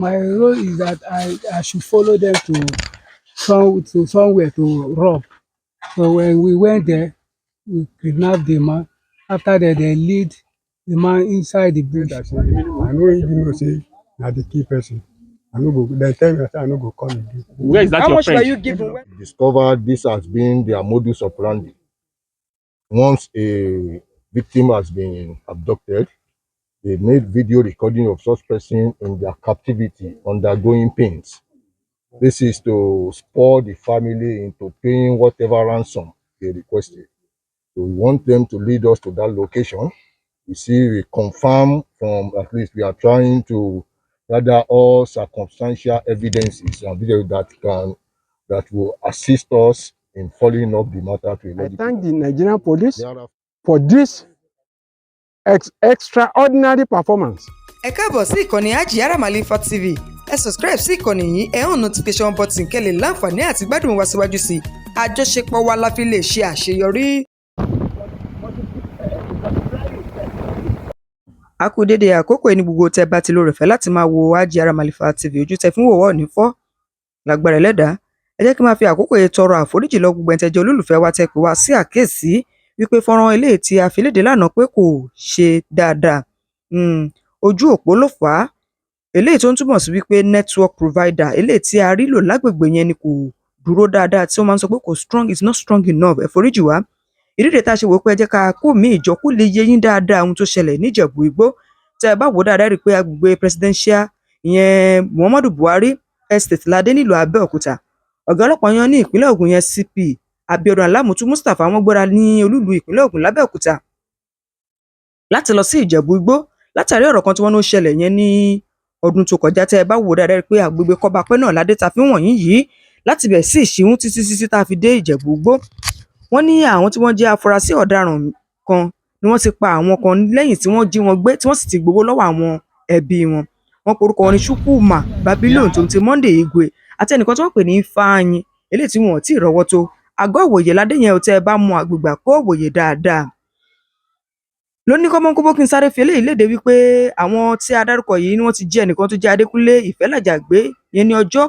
My role is that I should follow them to somewhere to rob. So when we went there, we kidnapped the man. After that, they lead the man inside the bush. I no even know say na the key person. I no go. They tell me say I no go come again. Where is that How your much were friend? you given? Discovered this has been their modus operandi. Once a victim has been abducted, they made video recording of such person in their captivity undergoing pains. This is to spur the family into paying whatever ransom they requested. So we want them to lead us to that location. You see, we confirm from, at least we are trying to gather all circumstantial evidences and video that will assist us in following up the matter to a I logical. thank the Nigerian police Thereafter, for this extraordinary performance. Ẹ káàbọ̀ sí ìkànnì Ajiyara Malifa TV. Ẹ subscribe sí ìkànnì yìí, ẹ hàn notification button kẹ́ lè láǹfààní àti gbádùn wa síwájú sí i. Àjọṣepọ̀ wa la fi lè ṣe àṣeyọrí. A kú dédé àkókò ẹni gbogbo tẹ́ bá ti lóore ọ̀fẹ́ láti máa wo Ajiyara Malifa TV, ojú tẹ́ fi ń wò wá ò ní fọ́ lágbára Ẹlẹ́dàá. Ẹ jẹ́ kí n máa fi àkókò yìí tọrọ àforíjì lọ gbogbo ẹ̀yin tẹ́ jẹ́ olólùfẹ́ wa tẹ́ pè wá sí àkíyèsí wípé fọ́nrán eléyìí tí a fi léde lánàá pé kò ṣe dáadáa. Ojú òpó ló fà á, eléyìí tó ń túmọ̀ sí wípé network provider eléyìí tí a rí lò lágbègbè yẹn ni kò dúró dáadáa, tí wọ́n máa ń sọ pé kò strong, it's not strong enough. Ẹ foríjì wá. Ìdíje tá a ṣe wò pé ẹ jẹ́ ká kó mi ìjọ kó lè yé yín dáadáa ohun tó ṣẹlẹ̀ níjẹ̀bú Igbó. Tẹ́ ẹ bá wò dáadáa rí i pé agbègbè presidential ìyẹn Muhammadu Buhari estate ládé nílùú Abẹ́òkúta. Ọ̀gá ọlọ́pàá yan ní ìpínlẹ̀ Ògùn yẹn CP Abiodun Alamutu Mustapha wọ́n gbéra ní olúlu ìpínlẹ̀ Ògùn l'Abẹ́òkúta láti lọ sí Ìjẹ̀bú Igbó látàrí ọ̀rọ̀ kan tí wọ́n ní ó ṣẹlẹ̀ yẹn ní ọdún tó kọjá. Tẹ́ ẹ bá wò dáadáa rí i pé agbègbè Kọ́bápẹ́ náà ládé ta fi wọ̀nyí yìí láti bẹ̀ sí Ìṣíhún títí tá a fi dé Ìjẹ̀bú Igbó. Wọ́n ní àwọn tí wọ́n jẹ́ afurasí ọ̀daràn kan ni wọ́n ti pa àwọn kan lẹ́yìn tí wọ́n jí wọn gbé tí wọ́n sì ti gbowó lọ́wọ́ àwọn ẹbí wọn. Wọ́n porúkọ wọn ní Chukwuma Babylon tó ń ti Monday Igwe àti ẹnìkan tí wọ́n pè ní Ifeanyi eléyìí tí wọn ò tí ì rọ́wọ́ tó. Àgọ́ òwòye ládé yẹn ò tẹ́ ẹ bá mọ àgbègbè àgọ́ òwòye dáadáa. Lóní kọ́mọ́nkóbó kí n sáré fi eléyìí léde wípé àwọn tí a dárúkọ yìí ni wọ́n ti jí ẹnìkan tó jẹ́ Adekunle Ifelaja gbé yẹn ní ọjọ́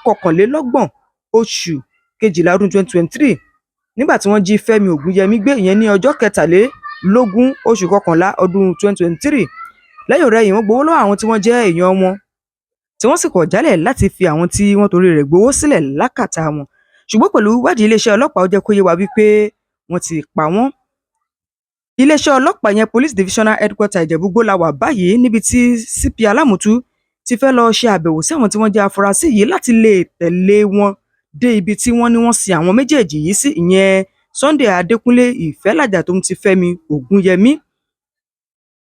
kọkànlélọ́gbọ̀n oṣù kejìlá ọdún 2023 nígbà tí wọ́n jí Fẹ́mi Ògúnyẹmí gbé ìyẹn ní ọjọ́ kẹtàlélógún oṣù kọkànlá ọdún 2023. Lẹ́yìn ọ̀rẹ́yìn wọ́n gbowó lọ́wọ́ àwọn tí wọ́n jẹ́ èèyàn wọn tí wọ́n sì kọ̀ jálẹ̀ láti fi àwọn tí wọ́n torí rẹ̀ gbowó sílẹ̀ lákàtà wọn. Ṣùgbọ́n pẹ̀lú ìwádìí iléeṣẹ́ ọlọ́pàá ó jẹ́ kó yé wa wípé wọ́n ti pa wọ́n. Iléeṣẹ́ ọlọ́pàá yẹn Police Divisional Headquarter Ìjẹ̀bú-Igbó la wà báyìí níbi tí CP Alamutu ti fẹ́ lọ ṣe àbẹ̀wò sí àwọn tí wọ́n jẹ́ afurasí yìí láti lè tẹ̀lé wọn dé ibi tí wọ́n ní wọ́n sin àwọn méjèèjì yìí sí, ìyẹn Sunday Adekunle Ifelaja tó ń ti Fẹ́mi Ògúnyẹmí.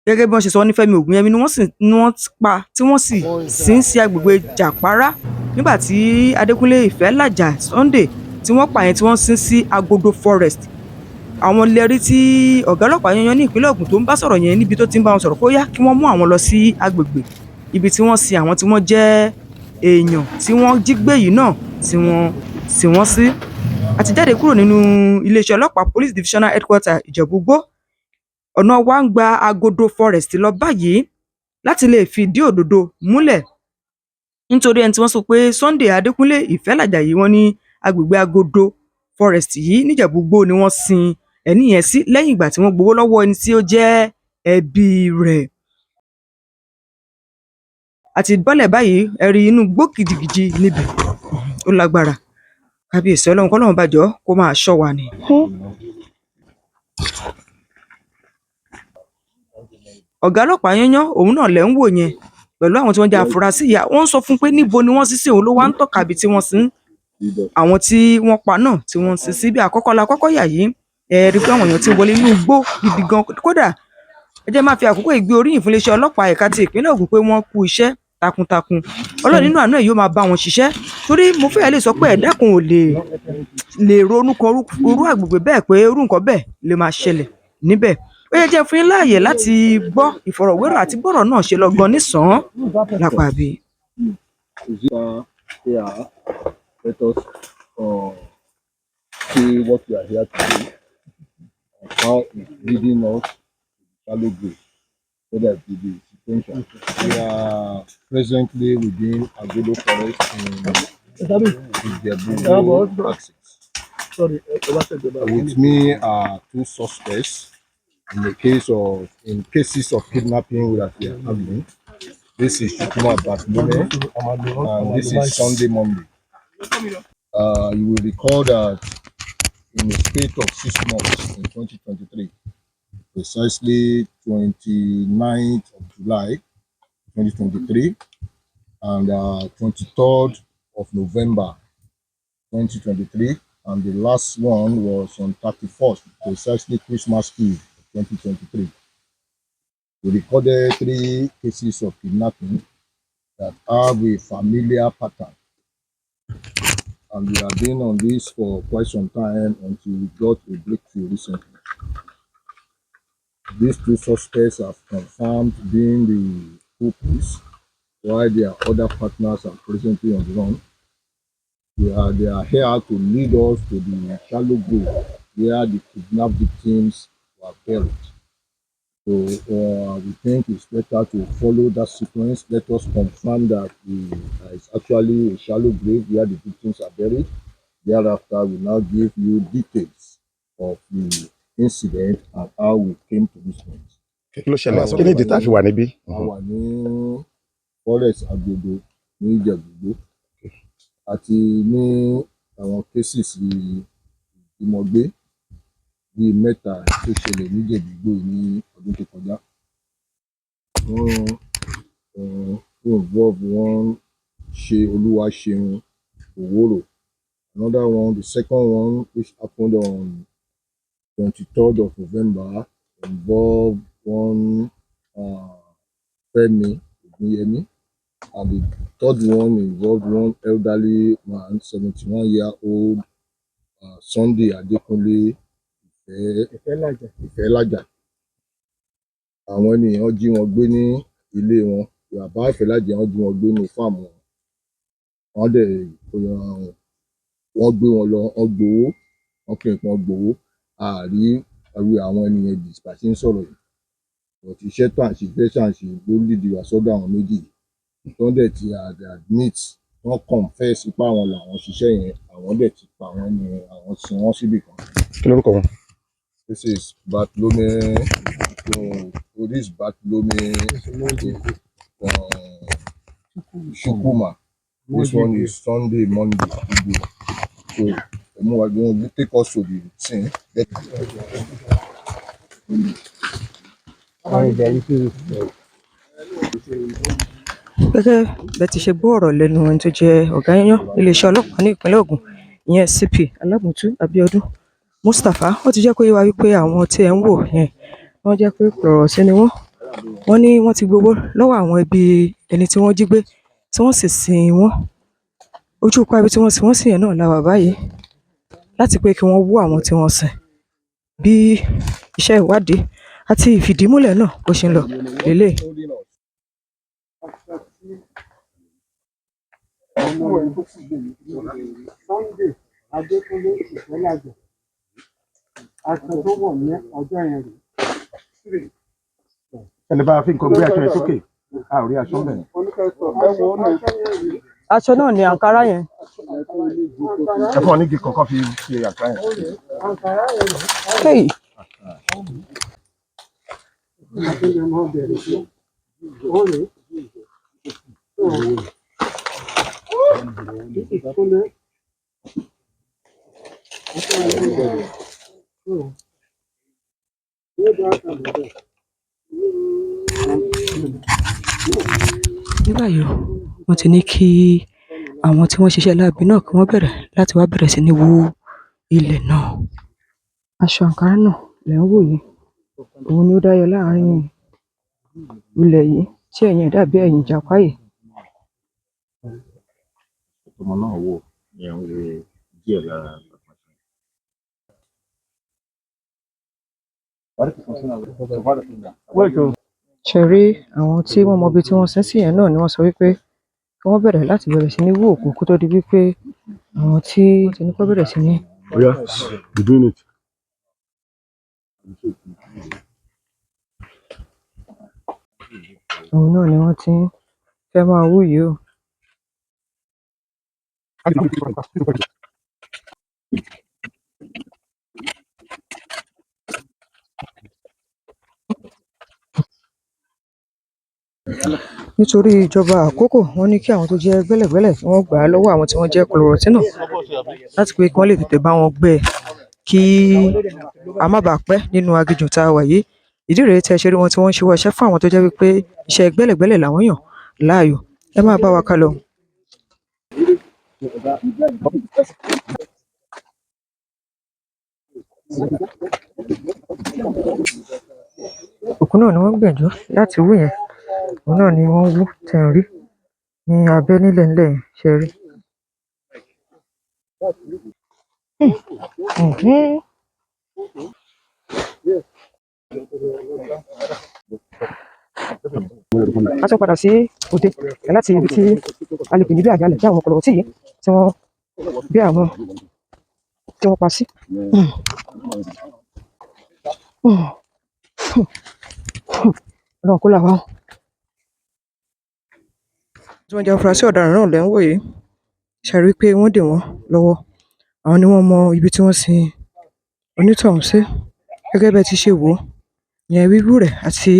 Gẹ́gẹ́ bí wọ́n ṣe sọ ní Fẹ́mi Ògúnyẹmí ni wọ́n pa tí wọ́n sì sin sí agbègbè Jàpárá nígbà tí Adekunle Ifelaja Sunday tí wọ́n pa yẹn tí wọ́n sin sí Agodo Forest. Àwọn lẹ́rí tí ọ̀gá ọlọ́pàá yan ní ìpínlẹ̀ Ògùn tó ń bá sọ̀rọ̀ yẹn níbi tó ti ń bá wọn sọ̀rọ̀ kó yá kí wọ́n mú àwọn lọ sí agbègbè ibi tí wọ́n sin àwọn tí wọ́n jẹ́ èèyàn tí wọ́n jí gbé yìí náà tí wọ́n sí. Àtijáde kúrò nínú iléeṣẹ́ ọlọ́pàá Police Divisional Headquarter Ìjẹ̀bú-Igbó ọ̀nà wa ń gba Agodo Forest lọ báyìí láti lè fìdí òdodo múlẹ̀ nítorí ẹni tí wọ́n sọ pé Sunday Adekunle Ifelaja yìí wọ́n ní agbègbè Agodo Forest yìí níjẹ̀bú-Igbó ni wọ́n sin ẹni yẹn sí lẹ́yìn ìgbà tí wọ́n gbowó lọ́wọ́ ẹni tí ó jẹ́ ẹbí rẹ̀. Àti bọ́lẹ̀ báyìí ẹ̀rí inú gbó gidigidi níbẹ̀ ó lágbára. Kábíyèsí Ọlọ́run kọ́lọ́run bá jọ̀ọ́ kó máa ṣọ́ wa ni. Ọ̀gá ọlọ́pàá yányán òun náà lẹ́ ń wò yẹn pẹ̀lú àwọn tí wọ́n jẹ́ afurasí yà wọ́n ń sọ fún pé níbo ni wọ́n sí sí òun ló wá ń tọ́ka ibi tí wọ́n sin àwọn tí wọ́n pa náà tí wọ́n sin sí bí àkọ́kọ́ la kọ́kọ́ yà yìí rí pé àwọn èèyàn ti wọlé inú igbó gidi gan. Kódà ẹ jẹ́ máa fi àkókò ìgbé oríyìn fún iléeṣẹ́ ọlọ́pàá ẹ̀ka ti ìpínlẹ̀ Ògùn pé wọ́n kú iṣẹ́ takuntakun. Ọlọ́run nínú àánú ẹ̀ yóò máa bá wọn ṣiṣẹ́ torí mo fẹ́ lè sọ pé ẹ̀dá kan ò lè ronú kan orú àgbègbè bẹ́ẹ̀ pé irú nǹkan bẹ́ẹ̀ lè máa ṣẹlẹ̀ níbẹ̀. Ó yẹ jẹ́ fún yín láàyè láti gbọ́ ìfọ̀rọ̀wérọ̀ àti bọ́rọ̀ náà ṣe lọ gan nísàn-án lápá bí. Let us see what we are here to do and how it's leading us to shallow grave so that the We are presently within Agodo Forest in Ijebu Axis. With me are two suspects in cases of kidnapping that we are having. This is Shukuma Batlome and this is Sunday Monday. You will recall that in the state of 6 months in 2023, precisely 29th of July 2023 and 23rd of November 2023, and the last one was on 31st, precisely Christmas Eve 2023. We recorded 3 cases of kidnapping that have a familiar pattern, and we have been on this for quite some time until we got a breakthrough recently. These 2 suspects have confirmed being the culprits, while their other partners are presently on the run. They are here to lead us to the shallow grave where the kidnapped victims were buried. So we think it's better to follow that sequence. Let us confirm that it's actually a shallow grave where the victims are buried. Thereafter, we now give you details of the incident and how we came to this point. Kí ló ṣẹlẹ̀? Kí ni ìdí tá a fi wà níbí? A wà ní Forest Agodo ní Ìjẹ̀bú àti ní àwọn cases ìmọ̀gbé bíi 3 tó ṣẹlẹ̀ ní Ìjẹ̀bú ní ọdún tó kọjá. Wọ́n involve wọ́n ṣe Olúwaṣeun Òwòrò. Another one, the second one, which happened on 23rd of November, involved one Femi Ogbeni, and the third one involved one elderly man, 71-year-old Sunday Adekunle Ifelaja. Àwọn ènìyàn jí wọn gbé ní ilé wọn. Bàbá Ifelaja wọ́n jí wọn gbé ní fáàmù wọn. Wọ́n gbé wọn lọ, wọ́n gbowó, wọ́n pè pé wọ́n gbowó. A rí àwọn ènìyàn dispatch ń sọ̀rọ̀ yìí. But iṣẹ́ tá à ń ṣe ló lead wa sọ́dọ̀ àwọn méjì yìí. Wọ́n dẹ̀ ti admit, wọ́n confess pé àwọn làwọn ṣiṣẹ́ yẹn, àwọn dẹ̀ ti pa wọ́n ní àwọn sin wọ́n síbì kan. Kí lórúkọ wọn? This is Batlome, this Batlome Shukuma. This one is Sunday Monday. So you take us to the scene. Gẹ́gẹ́ bẹ́ẹ̀ ti ṣe gbọ́ ọ̀rọ̀ lẹ́nu ẹni tó jẹ́ ọ̀gá yányán iléeṣẹ́ ọlọ́pàá ní ìpínlẹ̀ Ògùn, ìyẹn CP Alábùtú Abíọ́dún Mustapha, ó ti jẹ́ kó yé wa wípé àwọn tí ẹ̀ ń wò yẹn, wọ́n jẹ́ pé pọ̀rọ̀ sí ni wọ́n. Wọ́n ní wọ́n ti gbowó lọ́wọ́ àwọn ẹbí ẹni tí wọ́n jí gbé, tí wọ́n sì sin wọ́n. Ojú pa ibi tí wọ́n sin wọ́n sí yẹn náà la wà báyìí, láti pé kí wọ́n wú àwọn tí wọ́n sin. Bí iṣẹ́ ìwádìí àti ìfìdímúlẹ̀ náà bó ṣe ń lọ lélẹ̀. Sunday Adekunle Ifelaja, aṣọ tó wọ̀ ní ọjọ́ yẹn rè. Ẹni bá fi nǹkan gbé aṣọ yẹn sókè, a ò rí aṣọ bẹ̀rẹ̀. Aṣọ náà ni àǹkárá yẹn. Ẹ fún ọ ní igi kankan fi ṣe àǹkárá yẹn. Hey. Ní báyìí wọ́n ti ní kí àwọn tí wọ́n ṣiṣẹ́ láabi náà kí wọ́n bẹ̀rẹ̀ láti wá bẹ̀rẹ̀ sí ní wó ilẹ̀ náà. Aṣọ àǹkárá náà lẹ̀ ń wò yìí, òun ni ó dáyọ láàrin ilẹ̀ yìí tí ẹ̀yìn dàbí ẹ̀yìn ìjàpá yìí. Ọmọ náà wò yẹn ń wo díẹ̀ lára. Ṣe rí àwọn tí wọ́n mọ ibi tí wọ́n sin sí yẹn náà ni wọ́n sọ wípé kí wọ́n bẹ̀rẹ̀ sí ní wú òkú kó tó di wípé àwọn tí wọ́n ti ní kó bẹ̀rẹ̀ sí ní. Oh yeah, be doing it. òun náà ni wọ́n ti ń fẹ́ máa wú yìí o. Nítorí ìjọba àkókò, wọ́n ní kí àwọn tó jẹ́ gbẹ́lẹ̀gbẹ́lẹ̀ kí wọ́n gbà á lọ́wọ́ àwọn tí wọ́n jẹ́ kọlọrọtínà láti pé kí wọ́n lè tètè bá wọn gbé e kí a má bàa pẹ́ nínú aginjù tá a wà yìí. Ìdí rèé tí ẹ ṣe rí wọn tí wọ́n ń ṣíwọ́ iṣẹ́ fún àwọn tó jẹ́ wípé iṣẹ́ gbẹ́lẹ̀gbẹ́lẹ̀ làwọn yàn láàyò. Ẹ máa bá wa ká lọ. Òkú náà ni wọ́n gbìyànjú láti wú yẹn, òun náà ni wọ́n wú tẹ̀ ń rí ní abẹ́ nílẹ̀ ńlẹ̀ yẹn ṣe rí. A tún padà sí òde láti ibi tí a lè pè ní bí àjálẹ̀ tí àwọn ọ̀pọ̀lọpọ̀ tí yìí tí wọ́n bí àwọn tí wọ́n pa sí. Ọlọ́run kó là wá. Tí wọ́n jẹ́ afurasí ọ̀daràn náà lẹ́ ń wò yìí, ṣàrí pé wọ́n dè wọ́n lọ́wọ́. Àwọn ni wọ́n mọ ibi tí wọ́n sin onítọ̀hún sí gẹ́gẹ́ bẹ́ẹ̀ ti ṣe wò ó, ìyẹn wíwú rẹ̀ àti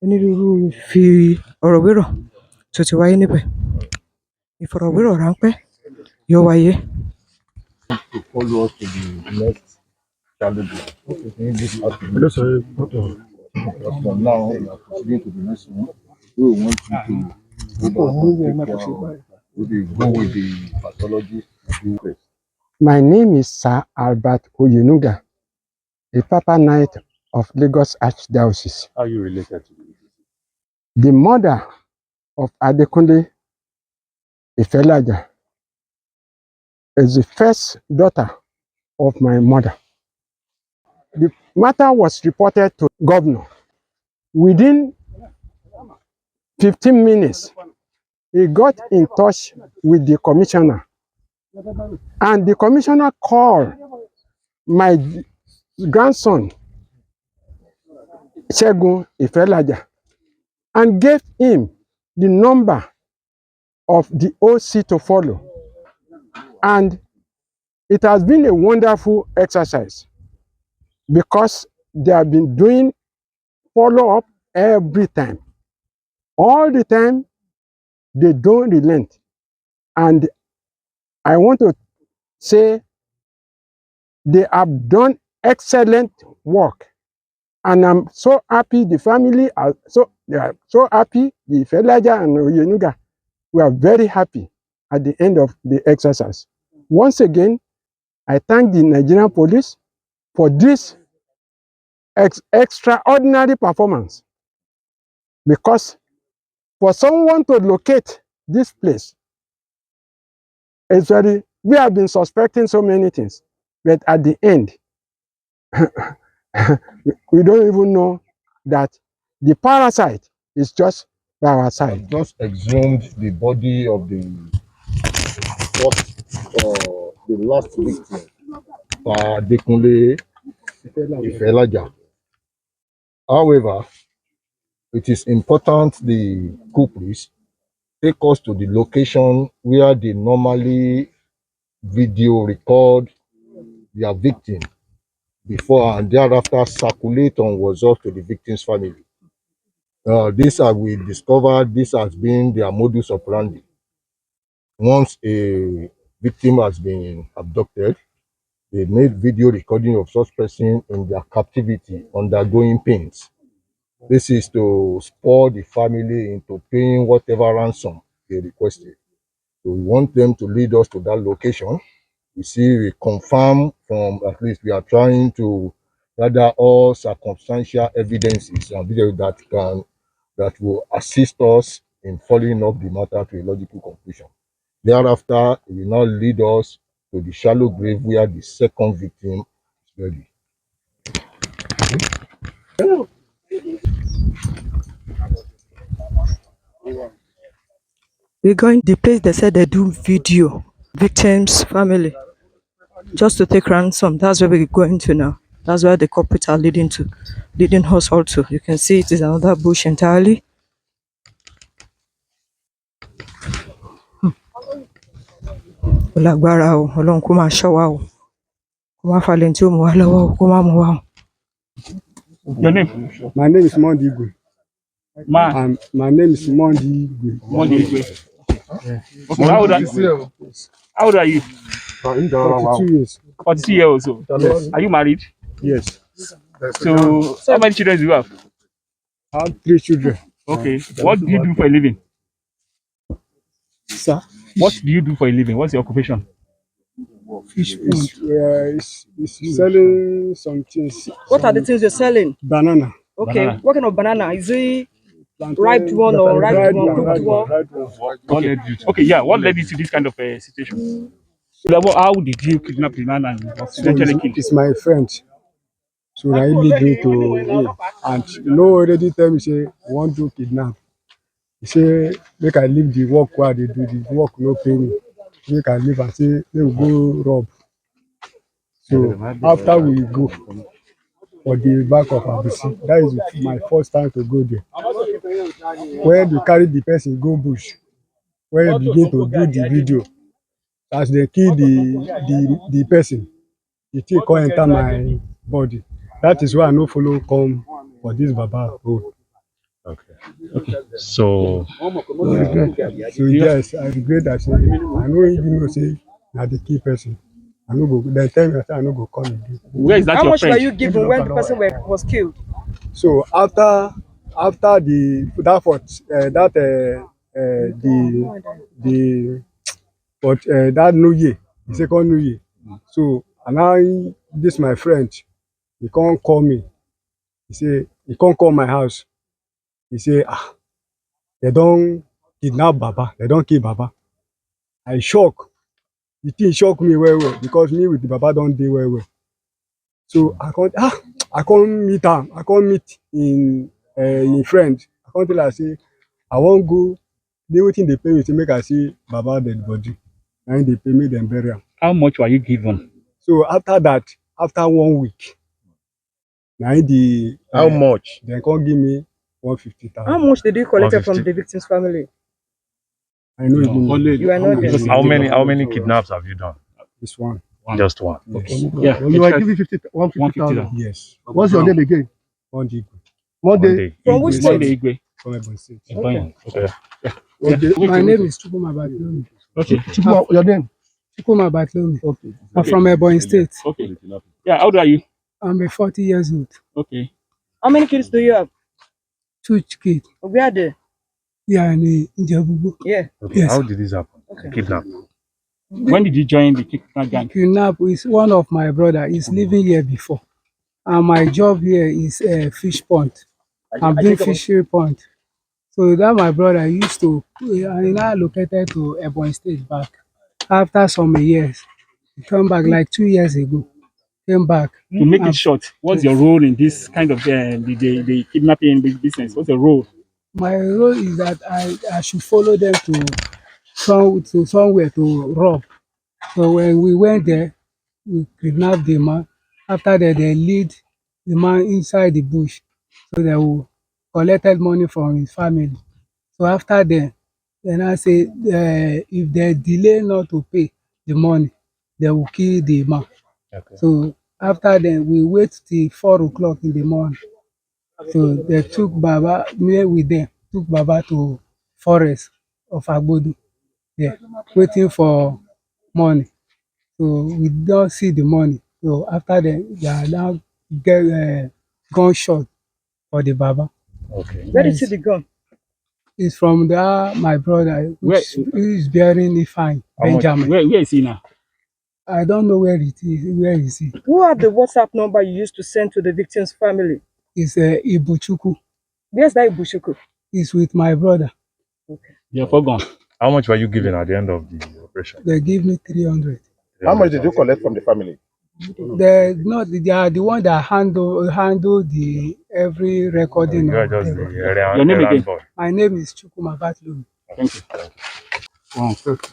onírúurú fi ọ̀rọ̀ wérọ̀ tó ti wáyé níbẹ̀. Ìfọ̀rọ̀wérọ̀ ráńpẹ́ yóò wáyé. To follow us to the next challenge. In this afternoon, but for now, we are proceeding to the next one. We want you to go with the pathologist. My name is Sir Albert Oyenuga, a Papa Knight of Lagos Archdiocese. How are you related to this? The mother of Adekunle, Ifelaja, is the first daughter of my mother. The matter was reported to governor. Within 15 minutes, he got in touch with the commissioner, and the commissioner called my grandson, Segun Ifelaja, and gave him the number of the OC to follow. And it has been a wonderful exercise because they have been doing follow-up every time. All the time, they don't relent. And I want to say they have done excellent work. And I'm so happy the family are they are so happy, the Ifelaja and Oyenuga, we are very happy at the end of the exercise. Once again, I thank the Nigerian police for this extraordinary performance, because for someone to locate this place, we have been suspecting so many things, but at the end, we don't even know that the parasite is just by our side. Just exhumed the body of the last victim, Adekunle Ifelaja. However, it is important the culprits take us to the location where they normally video record their victim before and thereafter circulate on WhatsApp to the victim's family. We discovered this has been their modus operandi. Once a victim has been abducted, they made video recording of such person in their captivity undergoing pains. This is to spur the family into paying whatever ransom they requested. So we want them to lead us to that location. We confirm from, at least we are trying to gather all circumstantial evidences and videos that will assist us in following up the matter to a logical conclusion. Thereafter, it will now lead us to the shallow grave where the second victim is buried. We're going the place they said they do video, victims' family, just to take ransom. That's where we're going to now. That's where the culprits are leading us all to. You can see it is another bush entirely. Ó lágbára o, Ọlọ́run kó máa ṣọ́ wa o. Kó má falẹ̀ tí ó mú wa lọ́wọ́ o, kó má mú wa o. Your name? My name is Mondigwe. Ma. My name is Mondigwe. Molebi. Okay, how old are you? 42 years. 42 years old. Yes. Are you married? Yes. So, how many children do you have? I have 3 children. Okay. What do you do for a living? Sir? What do you do for a living? What's your occupation? Fish pond. It's selling some things. What are the things you're selling? Banana. Okay, Banana. what kind of banana? Is it Plantain, ripe one or ripe one, cooked one? Right one. Okay. Okay, yeah. What led you to this kind of situation? How did you kidnap the man and So eventually kill him? it's my friend. So I lead me to him. And already tell me, say, want to kidnap. He say, make I leave the work while they do the work, no pay me. Make I leave and say, they will go rob. So after we go for the back of Abisi, that is my first time to go there. When they carry the person go bush, when they begin to do the video, as they kill the person, the thing come enter my body. That is why I no follow come for this Baba road. So, So yes, I regret that. Say, I no even know say na the key person. I no go. They tell me say I no go come again. where is that How your much were friend? you given when the person was killed? So after the that New Year, the second New Year. So and now this my friend, he can't call me. He say he can't call my house. He say they don't kidnap Baba, they don't kill Baba. I shock. The thing shock me well because me with the Baba don't dey well. So I can't meet am. I can't meet in friend. I can't tell her say I won't go. They wetin dey pay me to make I see Baba dead body. And they pay me then bury am. How much were you given? So after that, after 1 week, now How much? they can't give me How 150,000. much did you collect from 150. the victim's family? I know even know. You are not there. How many kidnaps have you done? This one. Just one. Yes. Yeah. You are giving 150,000. Yes. What's your name again? Monday Monday. From which Monday state? Igwe. from Ebonyi State. Bayi. Okay. Okay. My name is Chukuma Batlomi. Okay. Your name? Chukuma Batlomi. Okay. I'm from Ebonyi State. Okay. Yeah, how old are you? I'm a 40 years old. Okay. How many kids do you have? 2 kids. Where are they? Yeah, in Jabugo. Yeah. Okay. Yes. How did this happen? Okay. Kidnap. When did you join the kidnap gang? Kidnap is one of my brother. He's living here before. And my job here is fish pond. I'm doing fishery pond. So that my brother used to, he now located to Ebonyi State back. After some years, he come back like 2 years ago. Came back. To make it short, what's your role in this kind of the kidnapping business? What's your role? My role is that I should follow them to somewhere to rob. So when we went there, we kidnapped the man. After that, they lead the man inside the bush. So they will collected money from his family. So after then I say if they delay not to pay the money, they will kill the man. Okay. So after then we wait till 4 o'clock in the morning. So they took Baba, me with them, took Baba to forest of Agbodu. Yeah, waiting for money. So we don't see the money. So after then they are now get gunshot for the Baba. Okay. Where did you see the gun? It's from that my brother Where who is bearing the fine, Benjamin. where is he now? I don't know where it is. Where is he? Who have the WhatsApp number you used to send to the victim's family? It's Ibuchuku. Where's that Ibushuku? It's with my brother. They're for gone. How much were you given at the end of the operation? They give me 300. How much did you collect from the family? They are the one that handle the every recording. You are of just them. the Your name again? boy. My name is Chukuma Batlumi. Thank you.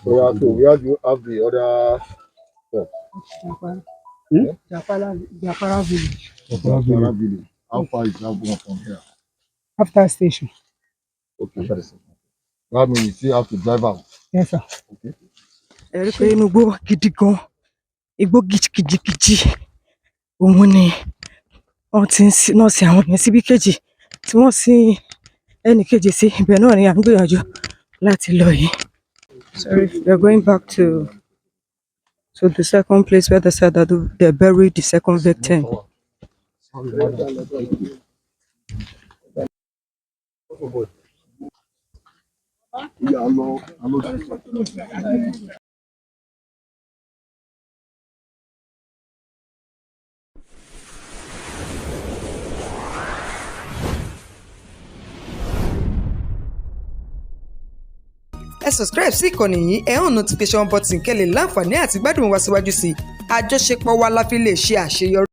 Where do you have the other? Japara village. Village. How far is that one from here? After station. Okay. That means you still have to drive out. Yes, sir. Okay. ẹ rí i pé inú igbó gidi gan, igbó kìjikìji òun ni wọ́n ti ń nọ́ọ̀sì àwọn yẹn síbí kejì tí wọ́n sin ẹnì kejì sí. Ibẹ̀ náà ni à ń gbìyànjú láti lọ yìí. Sorry, we are going back to the second place where they said that they buried the second victim. Ẹ subscribe sí ìkànnì yìí, ẹ hàn notification button kẹ́ lè láǹfààní àti gbádùn wa síwájú sí i. Àjọṣepọ̀ wa la fi lè ṣe àṣeyọrí.